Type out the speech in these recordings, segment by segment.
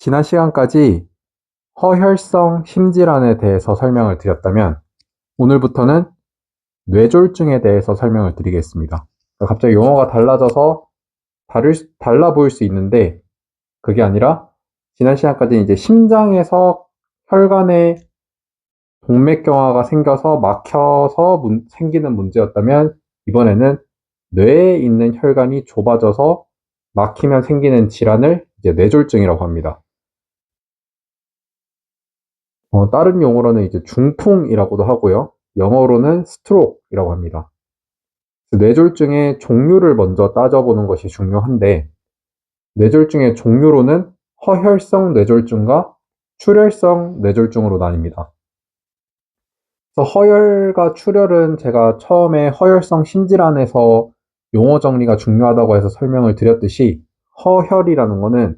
지난 시간까지 허혈성 심질환에 대해서 설명을 드렸다면 오늘부터는 뇌졸중에 대해서 설명을 드리겠습니다. 갑자기 용어가 달라져서 달라 보일 수 있는데 그게 아니라 지난 시간까지 이제 심장에서 혈관에 동맥경화가 생겨서 막혀서 생기는 문제였다면 이번에는 뇌에 있는 혈관이 좁아져서 막히면 생기는 질환을 이제 뇌졸중이라고 합니다. 다른 용어로는 이제 중풍이라고도 하고요. 영어로는 스트로크이라고 합니다. 뇌졸중의 종류를 먼저 따져보는 것이 중요한데, 뇌졸중의 종류로는 허혈성 뇌졸중과 출혈성 뇌졸중으로 나뉩니다. 그래서 허혈과 출혈은 제가 처음에 허혈성 심질환에서 용어 정리가 중요하다고 해서 설명을 드렸듯이, 허혈이라는 거는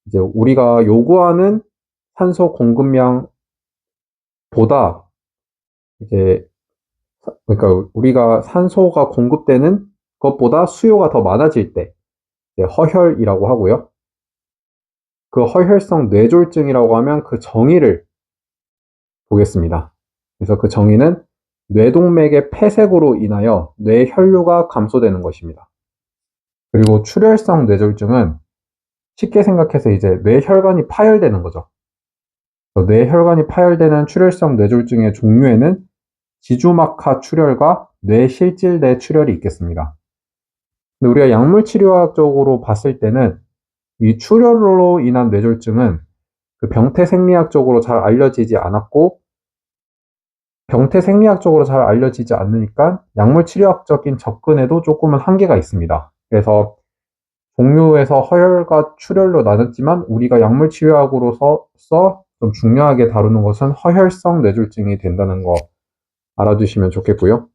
이제 우리가 요구하는 산소 공급량 보다 이제 그러니까 우리가 산소가 공급되는 것보다 수요가 더 많아질 때 허혈이라고 하고요. 그 허혈성 뇌졸중이라고 하면 그 정의를 보겠습니다. 그래서 그 정의는 뇌동맥의 폐색으로 인하여 뇌혈류가 감소되는 것입니다. 그리고 출혈성 뇌졸중은 쉽게 생각해서 이제 뇌혈관이 파열되는 거죠. 뇌혈관이 파열되는 출혈성 뇌졸중의 종류에는 지주막하 출혈과 뇌실질내 출혈이 있겠습니다. 근데 우리가 약물치료학적으로 봤을 때는 이 출혈로 인한 뇌졸중은 그 병태생리학적으로 잘 알려지지 않았고 병태생리학적으로 잘 알려지지 않으니까 약물치료학적인 접근에도 조금은 한계가 있습니다. 그래서 종류에서 허혈과 출혈로 나눴지만 우리가 약물치료학으로서 좀 중요하게 다루는 것은 허혈성 뇌졸중이 된다는 거 알아두시면 좋겠고요.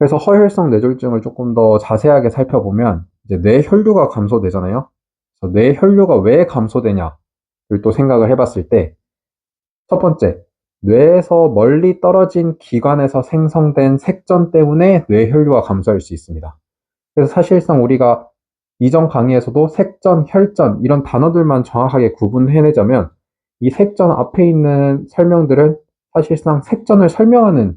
그래서 허혈성 뇌졸중을 조금 더 자세하게 살펴보면 이제 뇌혈류가 감소되잖아요. 그래서 뇌혈류가 왜 감소되냐를 또 생각을 해봤을 때 첫 번째, 뇌에서 멀리 떨어진 기관에서 생성된 색전 때문에 뇌혈류가 감소할 수 있습니다. 그래서 사실상 우리가 이전 강의에서도 색전, 혈전 이런 단어들만 정확하게 구분해내자면 이 색전 앞에 있는 설명들은 사실상 색전을 설명하는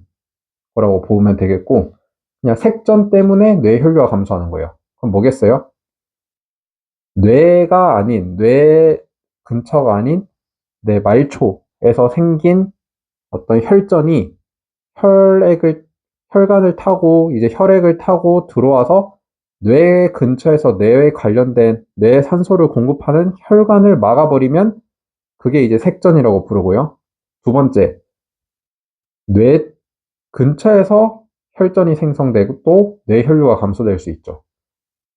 거라고 보면 되겠고 그냥 색전 때문에 뇌혈류가 감소하는 거예요. 그럼 뭐겠어요? 뇌가 아닌, 뇌 근처가 아닌 뇌 말초에서 생긴 어떤 혈전이 혈관을 타고 이제 혈액을 타고 들어와서 뇌 근처에서 뇌에 관련된 뇌 산소를 공급하는 혈관을 막아버리면 그게 이제 색전이라고 부르고요. 두 번째, 뇌 근처에서 혈전이 생성되고 또 뇌혈류가 감소될 수 있죠.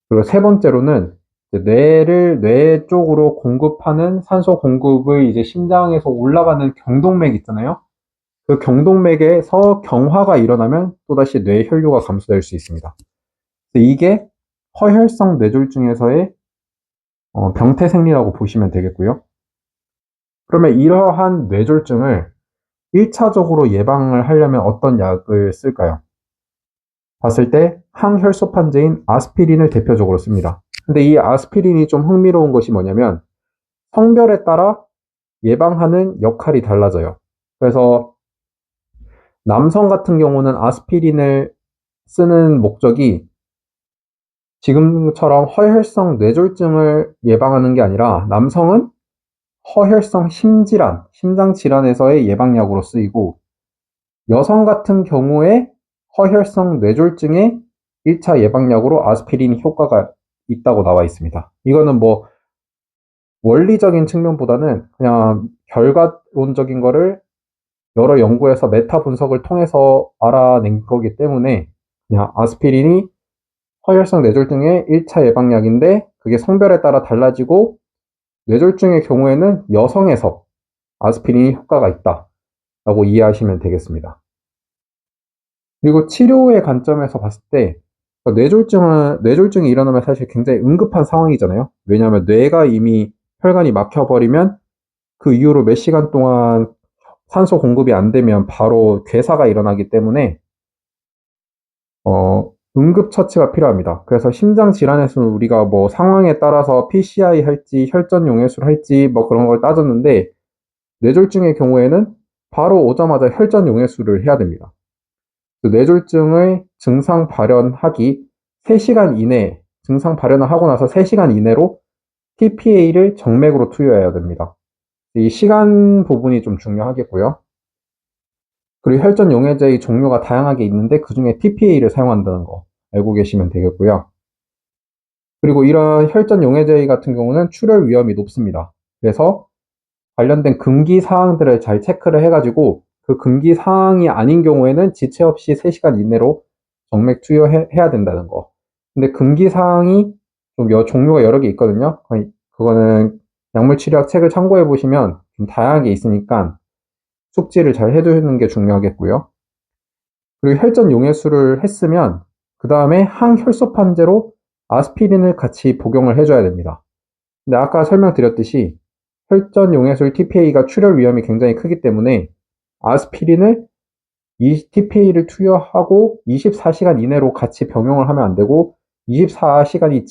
그리고 세 번째로는 뇌 쪽으로 공급하는 산소 공급을 이제 심장에서 올라가는 경동맥 있잖아요. 그 경동맥에서 경화가 일어나면 또다시 뇌혈류가 감소될 수 있습니다. 이게 허혈성 뇌졸중에서의 병태생리라고 보시면 되겠고요. 그러면 이러한 뇌졸중을 1차적으로 예방을 하려면 어떤 약을 쓸까요? 봤을 때 항혈소판제인 아스피린을 대표적으로 씁니다. 근데 이 아스피린이 좀 흥미로운 것이 뭐냐면 성별에 따라 예방하는 역할이 달라져요. 그래서 남성 같은 경우는 아스피린을 쓰는 목적이 지금처럼 허혈성 뇌졸중을 예방하는 게 아니라 남성은 허혈성 심질환, 심장질환에서의 예방약으로 쓰이고 여성 같은 경우에 허혈성 뇌졸중의 1차 예방약으로 아스피린 효과가 있다고 나와 있습니다. 이거는 뭐 원리적인 측면보다는 그냥 결과론적인 거를 여러 연구에서 메타 분석을 통해서 알아낸 거기 때문에 그냥 아스피린이 허혈성 뇌졸중의 1차 예방약인데 그게 성별에 따라 달라지고 뇌졸중의 경우에는 여성에서 아스피린이 효과가 있다라고 이해하시면 되겠습니다. 그리고 치료의 관점에서 봤을 때 뇌졸중이 일어나면 사실 굉장히 응급한 상황이잖아요. 왜냐하면 뇌가 이미 혈관이 막혀버리면 그 이후로 몇 시간 동안 산소 공급이 안 되면 바로 괴사가 일어나기 때문에 응급처치가 필요합니다. 그래서 심장 질환에서는 우리가 뭐 상황에 따라서 PCI 할지 혈전 용해술 할지 뭐 그런 걸 따졌는데 뇌졸중의 경우에는 바로 오자마자 혈전 용해술을 해야 됩니다. 뇌졸중의 증상 발현하기 3시간 이내 증상 발현을 하고 나서 3시간 이내로 TPA를 정맥으로 투여해야 됩니다. 이 시간 부분이 좀 중요하겠고요. 그리고 혈전 용해제의 종류가 다양하게 있는데 그 중에 TPA를 사용한다는 거 알고 계시면 되겠고요. 그리고 이런 혈전 용해제의 같은 경우는 출혈 위험이 높습니다. 그래서 관련된 금기 사항들을 잘 체크를 해가지고 그 금기 사항이 아닌 경우에는 지체 없이 3시간 이내로 정맥 투여해야 된다는 거. 근데 금기 사항이 좀 종류가 여러 개 있거든요. 그거는 약물치료학 책을 참고해 보시면 좀 다양하게 있으니까 숙지를 잘 해두는 게 중요하겠고요. 그리고 혈전 용해술을 했으면 그 다음에 항혈소판제로 아스피린을 같이 복용을 해줘야 됩니다. 근데 아까 설명드렸듯이 혈전 용해술 TPA가 출혈 위험이 굉장히 크기 때문에 아스피린을 이 TPA를 투여하고 24시간 이내로 같이 병용을 하면 안 되고 24시간이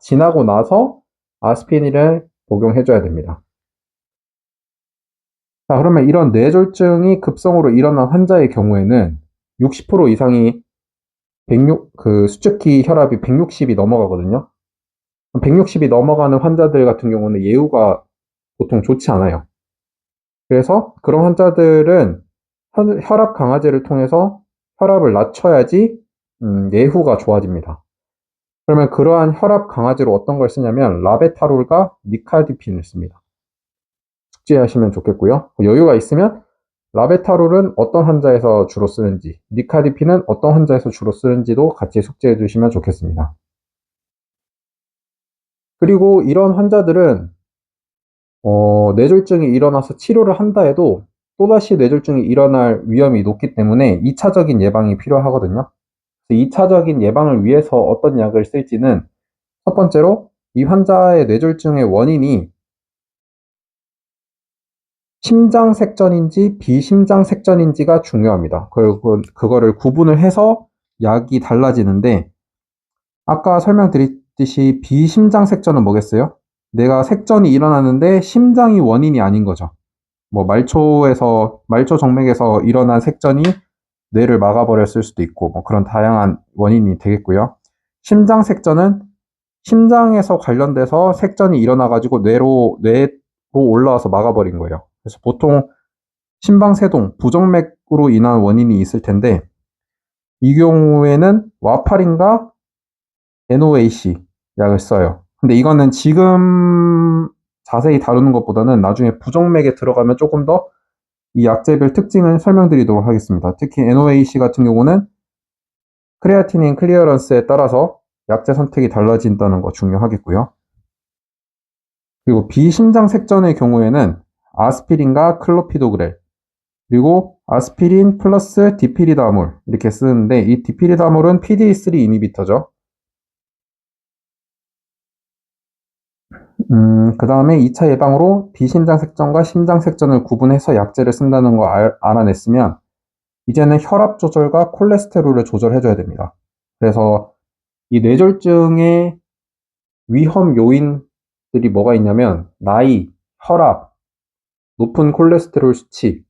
지나고 나서 아스피린을 복용해줘야 됩니다. 자, 그러면 이런 뇌졸중이 급성으로 일어난 환자의 경우에는 60% 이상이 수축기 혈압이 160이 넘어가거든요. 160이 넘어가는 환자들 같은 경우는 예후가 보통 좋지 않아요. 그래서 그런 환자들은 혈압 강화제를 통해서 혈압을 낮춰야지 예후가 좋아집니다. 그러면 그러한 혈압 강화제로 어떤 걸 쓰냐면 라베타롤과 니카디핀을 씁니다. 숙지하시면 좋겠고요. 여유가 있으면 라베타롤은 어떤 환자에서 주로 쓰는지, 니카디핀은 어떤 환자에서 주로 쓰는지도 같이 숙지해 주시면 좋겠습니다. 그리고 이런 환자들은 뇌졸중이 일어나서 치료를 한다 해도 또다시 뇌졸중이 일어날 위험이 높기 때문에 2차적인 예방이 필요하거든요. 2차적인 예방을 위해서 어떤 약을 쓸지는 첫 번째로 이 환자의 뇌졸중의 원인이 심장색전인지 비심장색전인지가 중요합니다. 그리고 그거를 구분을 해서 약이 달라지는데 아까 설명드렸듯이 비심장색전은 뭐겠어요? 내가 색전이 일어나는데 심장이 원인이 아닌 거죠. 뭐 말초 정맥에서 일어난 색전이 뇌를 막아버렸을 수도 있고 뭐 그런 다양한 원인이 되겠고요. 심장색전은 심장에서 관련돼서 색전이 일어나가지고 뇌로 올라와서 막아버린 거예요. 그래서 보통 심방세동, 부정맥으로 인한 원인이 있을 텐데 이 경우에는 와파린과 NOAC 약을 써요. 근데 이거는 지금 자세히 다루는 것보다는 나중에 부정맥에 들어가면 조금 더 이 약제별 특징을 설명드리도록 하겠습니다. 특히 NOAC 같은 경우는 크레아티닌 클리어런스에 따라서 약제 선택이 달라진다는 거 중요하겠고요. 그리고 비심장색전의 경우에는 아스피린과 클로피도그렐 그리고 아스피린 플러스 디피리다몰 이렇게 쓰는데 이 디피리다몰은 PDE3 이니비터죠. 그 다음에 2차 예방으로 비심장색전과 심장색전을 구분해서 약제를 쓴다는 거 알아냈으면 이제는 혈압 조절과 콜레스테롤을 조절해줘야 됩니다. 그래서 이 뇌졸중의 위험 요인들이 뭐가 있냐면 나이, 혈압, 높은 콜레스테롤 수치,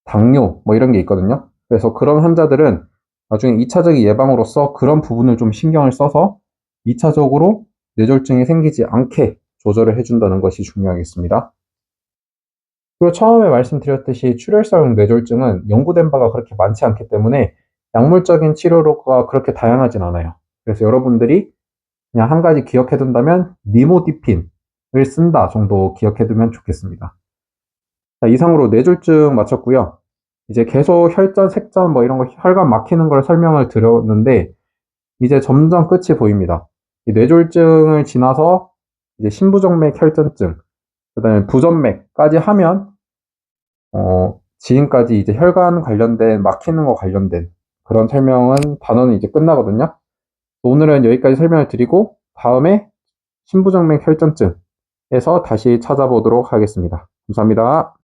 당뇨 뭐 이런 게 있거든요. 그래서 그런 환자들은 나중에 2차적인 예방으로서 그런 부분을 좀 신경을 써서 2차적으로 뇌졸중이 생기지 않게 조절을 해준다는 것이 중요하겠습니다. 그리고 처음에 말씀드렸듯이 출혈성 뇌졸중은 연구된 바가 그렇게 많지 않기 때문에 약물적인 치료가 그렇게 다양하진 않아요. 그래서 여러분들이 그냥 한 가지 기억해둔다면 니모디핀을 쓴다 정도 기억해두면 좋겠습니다. 자, 이상으로 뇌졸중 마쳤고요. 이제 계속 혈전, 색전 뭐 이런 거 혈관 막히는 걸 설명을 드렸는데 이제 점점 끝이 보입니다. 이 뇌졸중을 지나서 이제 심부정맥 혈전증, 그 다음에 부전맥까지 하면 지금까지 이제 혈관 관련된 막히는 거 관련된 그런 단원은 이제 끝나거든요. 오늘은 여기까지 설명을 드리고 다음에 심부정맥 혈전증에서 다시 찾아보도록 하겠습니다. 감사합니다.